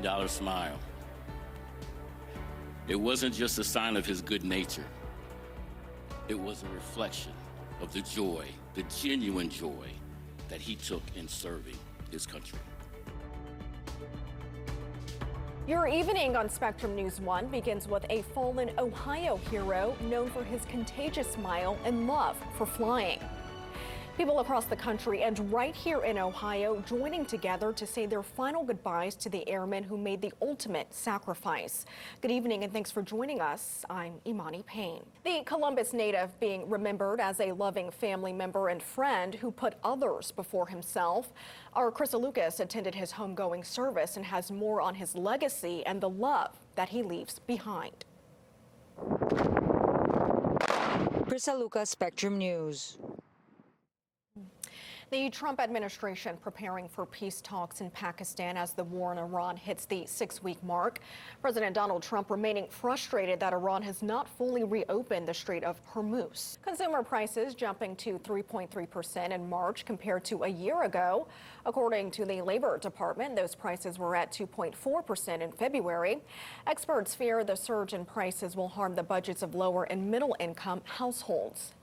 million smile. It wasn't just a sign of his good nature. It was a reflection of the joy, the genuine joy that he took in serving his country. Your evening on Spectrum News 1 begins with a fallen Ohio hero known for his contagious smile and love for flying. People across the country and right here in Ohio joining together to say their final goodbyes to the airmen who made the ultimate sacrifice. Good evening and thanks for joining us. I'm Imani Payne. The Columbus native being remembered as a loving family member and friend who put others before himself. Our Krista Lucas attended his homegoing service and has more on his legacy and the love that he leaves behind. Krista Lucas, Spectrum News. The Trump administration preparing for peace talks in Pakistan as the war in Iran hits the 6-week mark. President Donald Trump remaining frustrated that Iran has not fully reopened the Strait of Hormuz. Consumer prices jumping to 3.3% in March compared to a year ago. According to the Labor Department, those prices were at 2.4% in February. Experts fear the surge in prices will harm the budgets of lower and middle income households.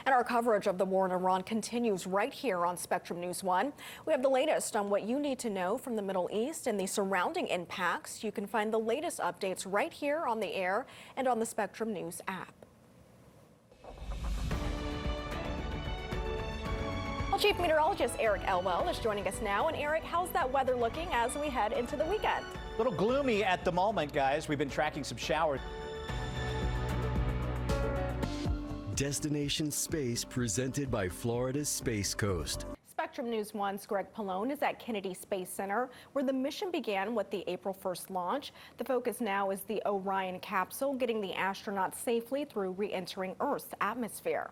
And our coverage of the war in Iran continues right here on Spectrum News 1. We have the latest on what you need to know from the Middle East and the surrounding impacts. You can find the latest updates right here on the air and on the Spectrum News app. Well, Chief Meteorologist Eric Elwell is joining us now. And Eric, how's that weather looking as we head into the weekend? A little gloomy at the moment, guys. We've been tracking some showers. Destination Space presented by Florida's Space Coast. Spectrum News 1's Greg Pallone is at Kennedy Space Center, where the mission began with the April 1st launch. The focus now is the Orion capsule, getting the astronauts safely through re-entering Earth's atmosphere.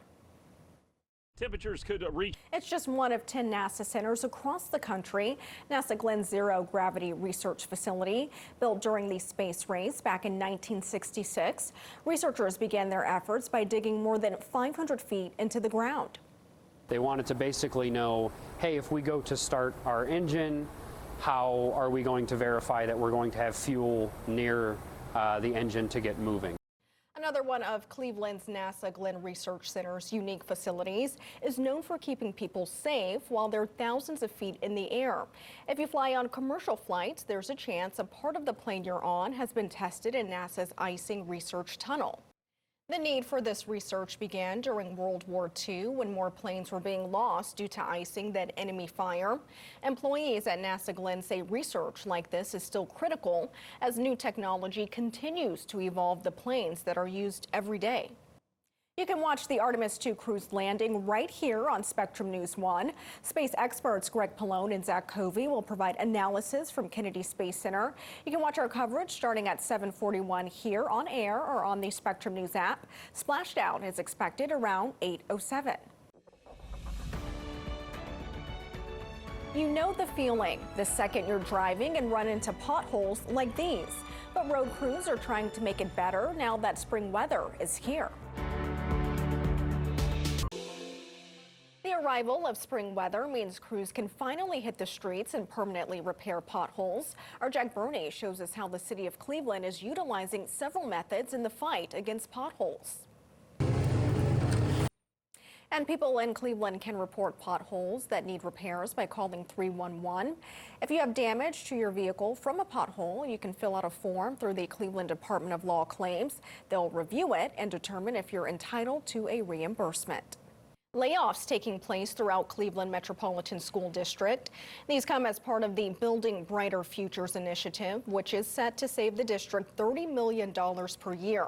Temperatures could reach. It's just one of 10 NASA centers across the country. NASA Glenn Zero Gravity Research Facility, built during the space race back in 1966. Researchers began their efforts by digging more than 500 feet into the ground. They wanted to basically know, hey, if we go to start our engine, how are we going to verify that we're going to have fuel near the engine to get moving? Another one of Cleveland's NASA Glenn Research Center's unique facilities is known for keeping people safe while they're thousands of feet in the air. If you fly on commercial flights, there's a chance a part of the plane you're on has been tested in NASA's Icing Research Tunnel. The need for this research began during World War II when more planes were being lost due to icing than enemy fire. Employees at NASA Glenn say research like this is still critical as new technology continues to evolve the planes that are used every day. You can watch the Artemis II cruise landing right here on Spectrum News 1. Space experts Greg Pallone and Zach Covey will provide analysis from Kennedy Space Center. You can watch our coverage starting at 7:41 here on air or on the Spectrum News app. Splashdown is expected around 8:07. You know the feeling the second you're driving and run into potholes like these. But road crews are trying to make it better now that spring weather is here. The arrival of spring weather means crews can finally hit the streets and permanently repair potholes. Our Jack Burney shows us how the city of Cleveland is utilizing several methods in the fight against potholes. And people in Cleveland can report potholes that need repairs by calling 311. If you have damage to your vehicle from a pothole, you can fill out a form through the Cleveland Department of Law Claims. They'll review it and determine if you're entitled to a reimbursement. Layoffs taking place throughout Cleveland Metropolitan School District. These come as part of the Building Brighter Futures initiative, which is set to save the district $30 million per year.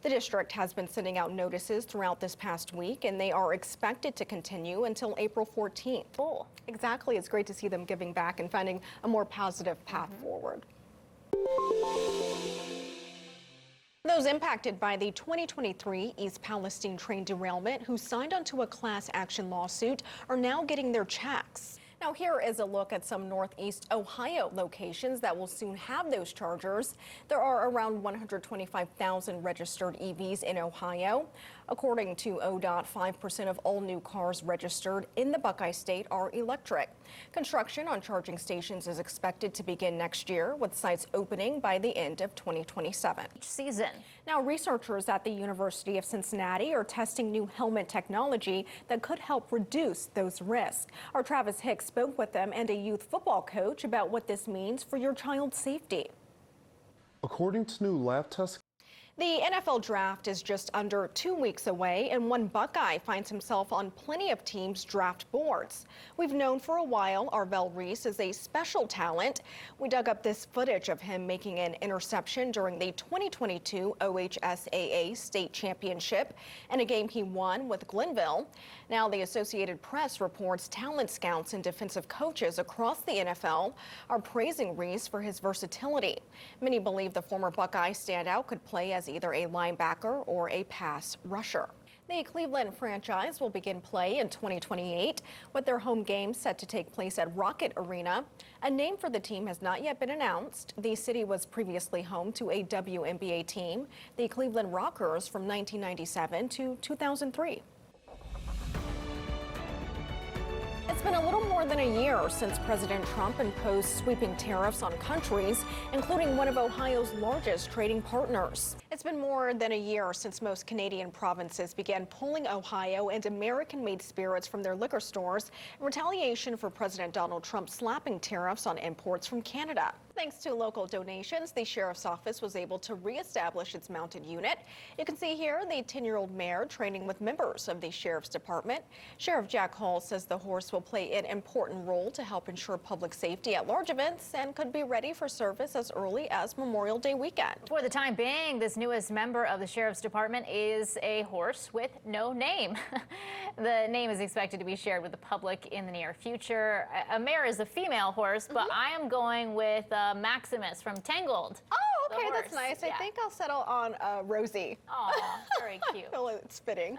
The district has been sending out notices throughout this past week, and they are expected to continue until April 14th. Oh, exactly. It's great to see them giving back and finding a more positive path forward. Those impacted by the 2023 East Palestine train derailment who signed onto a class action lawsuit are now getting their checks. Now here is a look at some Northeast Ohio locations that will soon have those chargers. There are around 125,000 registered EVs in Ohio. According to ODOT, 5% of all new cars registered in the Buckeye State are electric. Construction on charging stations is expected to begin next year, with sites opening by the end of 2027. Season. Now, researchers at the University of Cincinnati are testing new helmet technology that could help reduce those risks. Our Travis Hicks spoke with them and a youth football coach about what this means for your child's safety. According to new lab tests, the NFL draft is just under 2 weeks away, and one Buckeye finds himself on plenty of teams' draft boards. We've known for a while Arvell Reese is a special talent. We dug up this footage of him making an interception during the 2022 OHSAA State Championship and a game he won with Glenville. Now, the Associated Press reports talent scouts and defensive coaches across the NFL are praising Reese for his versatility. Many believe the former Buckeye standout could play as either a linebacker or a pass rusher. The Cleveland franchise will begin play in 2028, with their home games set to take place at Rocket Arena. A name for the team has not yet been announced. The city was previously home to a WNBA team, the Cleveland Rockers, from 1997 to 2003. It's been a little more than a year since President Trump imposed sweeping tariffs on countries, including one of Ohio's largest trading partners. It's been more than a year since most Canadian provinces began pulling Ohio and American-made spirits from their liquor stores in retaliation for President Donald Trump slapping tariffs on imports from Canada. Thanks to local donations, the sheriff's office was able to reestablish its mounted unit. You can see here the 10-year-old mare training with members of the sheriff's department. Sheriff Jack Hall says the horse will play an important role to help ensure public safety at large events and could be ready for service as early as Memorial Day weekend. For the time being, this newest member of the sheriff's department is a horse with no name. The name is expected to be shared with the public in the near future. A mare is a female horse, but I am going with Maximus from Tangled. Oh, okay, that's nice. Yeah. I think I'll settle on Rosie. Oh, very cute. I feel it's fitting.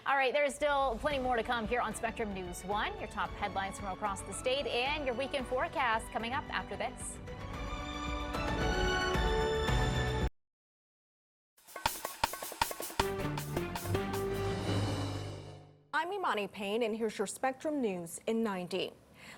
All right, there's still plenty more to come here on Spectrum News 1. Your top headlines from across the state and your weekend forecast coming up after this. I'm Imani Payne, and here's your Spectrum News in 90.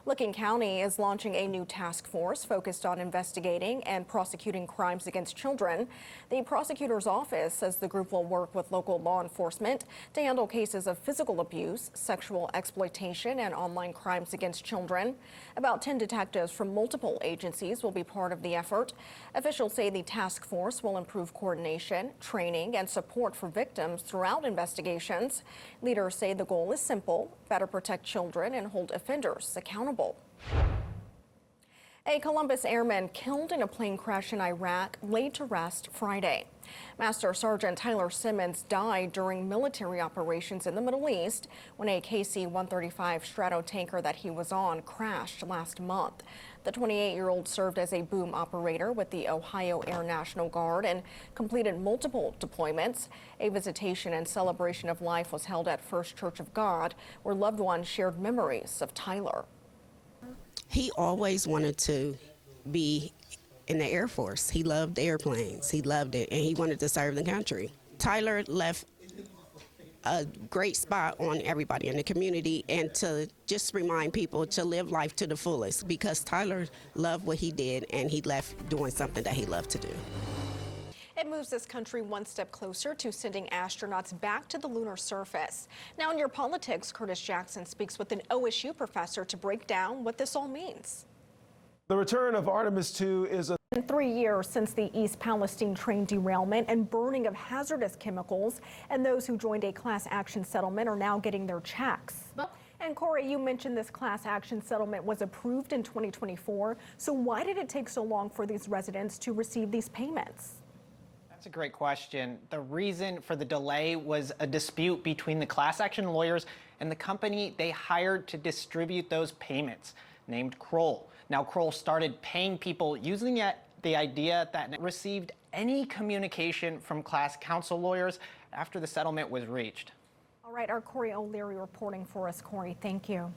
Licking County is launching a new task force focused on investigating and prosecuting crimes against children. The prosecutor's office says the group will work with local law enforcement to handle cases of physical abuse, sexual exploitation, and online crimes against children. About 10 detectives from multiple agencies will be part of the effort. Officials say the task force will improve coordination, training, and support for victims throughout investigations. Leaders say the goal is simple: better protect children and hold offenders accountable. A Columbus airman killed in a plane crash in Iraq laid to rest Friday. Master Sergeant Tyler Simmons died during military operations in the Middle East when a KC-135 Stratotanker that he was on crashed last month. The 28-year-old served as a boom operator with the Ohio Air National Guard and completed multiple deployments. A visitation and celebration of life was held at First Church of God, where loved ones shared memories of Tyler. He always wanted to be in the Air Force. He loved airplanes. He loved it, and he wanted to serve the country. Tyler left a great spot on everybody in the community, and to just remind people to live life to the fullest, because Tyler loved what he did, and he left doing something that he loved to do. It moves this country one step closer to sending astronauts back to the lunar surface. Now in your politics, Curtis Jackson speaks with an OSU professor to break down what this all means. the return of Artemis II is a 3 years since the East Palestine train derailment and burning of hazardous chemicals, and those who joined a class action settlement are now getting their checks. And Corey, you mentioned this class action settlement was approved in 2024. So why did it take so long for these residents to receive these payments? That's a great question. The reason for the delay was a dispute between the class action lawyers and the company they hired to distribute those payments, named Kroll. Now, Kroll started paying people using the idea that received any communication from class counsel lawyers after the settlement was reached. All right, our Corey O'Leary reporting for us. Corey, thank you.